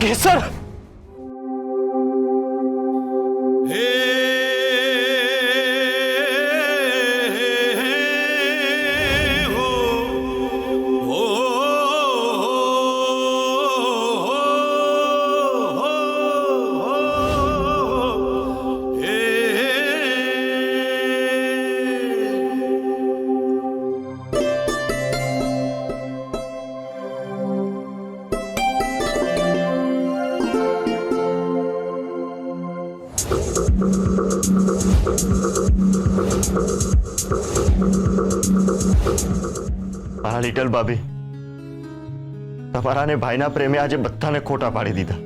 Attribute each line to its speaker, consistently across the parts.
Speaker 1: કેસર little ભાભી, તમારા ને ભાઈના પ્રેમે આજે બધાને ખોટા પાડી દીધા.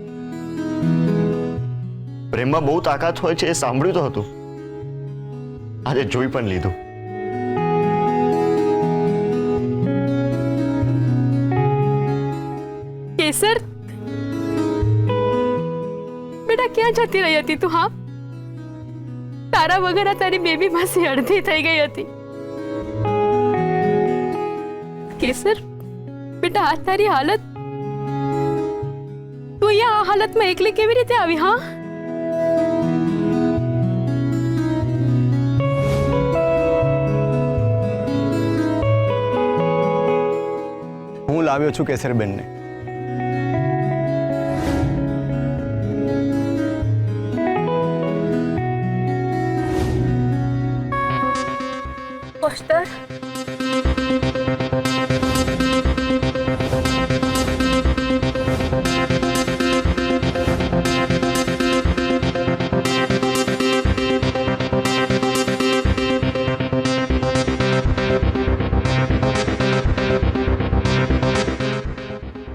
Speaker 1: પ્રેમમાં બહુ તાકાત હોય છે એ સાંભળ્યું તો હતું, આજે જોઈ પણ લીધું.
Speaker 2: કેસર બેટા, ક્યાં જતી રહી હતી તું? હા, તારા વગર તારી બેબી માસી અડધી થઈ ગઈ હતી. કેસર બેટા, આ તારી હાલત, તું અહીંયા આ હાલતમાં એકલી કેવી રીતે આવી? હા,
Speaker 3: હું લાવ્યો છું કેસરબેનને.
Speaker 2: પોસ્ટર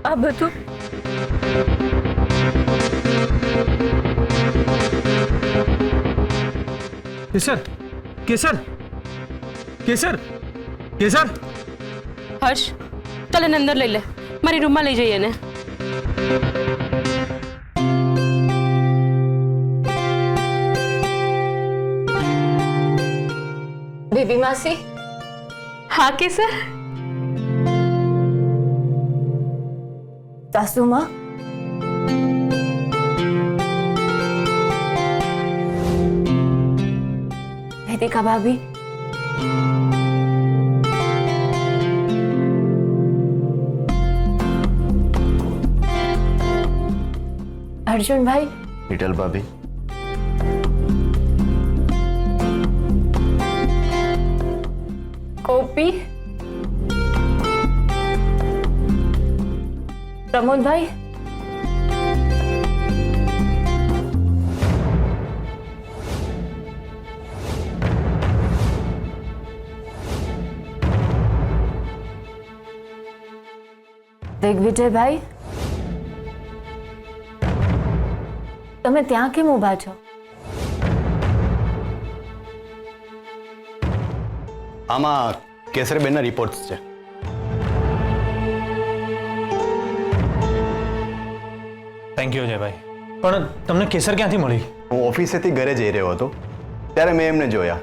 Speaker 2: આ બધું
Speaker 1: કેસર કેસર કેસર કેસર
Speaker 2: હર્ષ, ચાલ એને અંદર લઈ લે, મારી રૂમમાં લઈ જઈએ ને.
Speaker 4: બેબી માસી,
Speaker 2: હા કેસર,
Speaker 4: સાસુમાં વેદિકા ભાભી, અર્જુનભાઈ,
Speaker 3: લિટલ ભાભી,
Speaker 4: કોપી, પ્રમોદભાઈ, દિગ્વિજયભાઈ, તમે ત્યાં કેમ ઊભા છો?
Speaker 3: આમાં કેસરબેનના રિપોર્ટ્સ છે.
Speaker 1: Thank you Ajaybhai. પણ તમને કેસર ક્યાંથી મળી?
Speaker 3: હું ઓફિસેથી ઘરે જઈ રહ્યો હતો ત્યારે મેં એમને જોયા.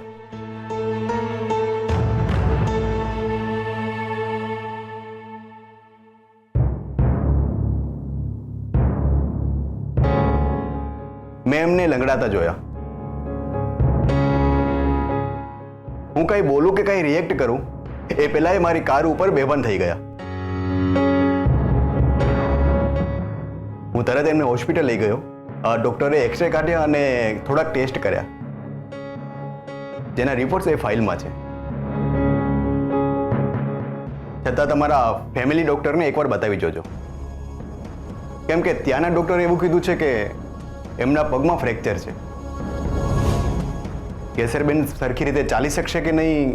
Speaker 3: મેં એમને લંગડાતા જોયા. હું કઈ બોલું કે કઈ રિએક્ટ કરું એ પહેલા એ મારી કાર ઉપર બેભાન થઈ ગયા. હું તરત એમને હોસ્પિટલ લઈ ગયો. ડોક્ટરે એક્સરે કાઢ્યા અને થોડાક ટેસ્ટ કર્યા, જેના રિપોર્ટ્સ એ ફાઇલમાં છે. છતાં તમારા ફેમિલી ડોક્ટરને એકવાર બતાવી જોજો, કેમ કે ત્યાંના ડોક્ટરે એવું કીધું છે કે એમના પગમાં ફ્રેક્ચર છે. કેસરબેન સરખી રીતે ચાલી શકશે કે નહીં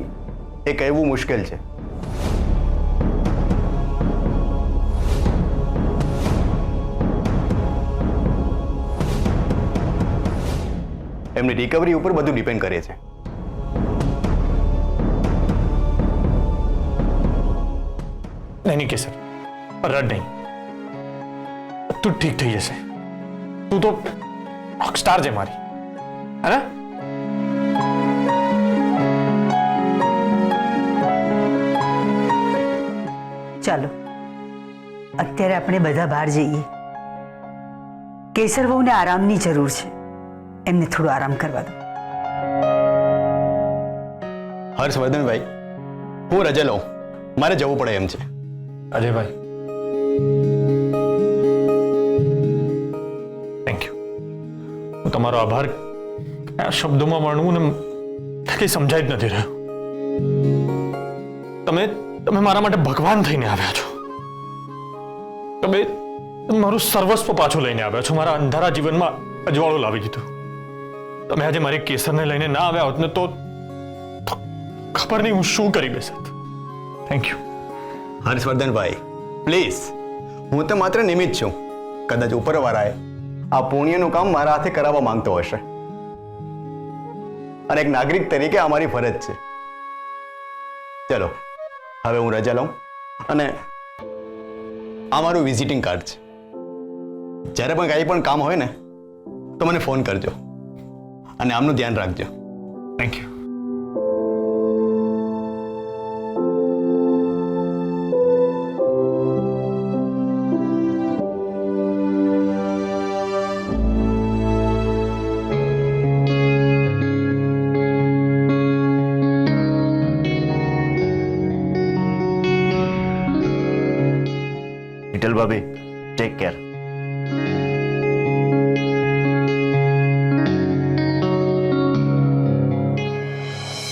Speaker 3: એ કહેવું મુશ્કેલ છે. એમની રિકવરી ઉપર બધું ડિપેન્ડ કરે છે.
Speaker 1: નહીં કેસર, રડ નહીં, તું ઠીક થઈ જશે. તું તો રોકસ્ટાર છે મારી, હે?
Speaker 5: ચાલો અત્યારે આપણે બધા બહાર જઈએ. કેસર વહુને આરામની જરૂર છે, એમને થોડો આરામ કરવા દો.
Speaker 3: હર્ષવર્ધનભાઈ, હું રજા લઉં, મારે જવું પડે એમ છે.
Speaker 6: Ajaybhai, thank you. હું તમારો આભાર આ શબ્દોમાં વર્ણવું ને કંઈ સમજાય જ નથી રહ્યો. તમે મારા માટે ભગવાન થઈને આવ્યા છો. તમે મારું સર્વસ્વ પાછું લઈને આવ્યા છો. મારા અંધારા જીવનમાં અજવાળું લાવી દીધું. તમે આજે મારી કેસરને લઈને ના આવ્યા હોત ને તો ખબર નહીં હું શું કરી બેસત. Thank you.
Speaker 3: હર્ષવર્ધનભાઈ, પ્લીઝ, હું તો માત્ર નિમિત્ત છું. કદાચ ઉપરવાળાએ આ પુણ્યનું કામ મારા હાથે કરાવવા માંગતો હશે, અને એક નાગરિક તરીકે આ મારી ફરજ છે. ચલો, હવે હું રજા લઉં, અને આ મારું વિઝિટિંગ કાર્ડ છે. જ્યારે પણ કંઈ પણ કામ હોય ને તો મને ફોન કરજો, અને આમનું ધ્યાન રાખજો.
Speaker 6: Thank you.
Speaker 1: હિટલ ભાભી, ટેક કેર.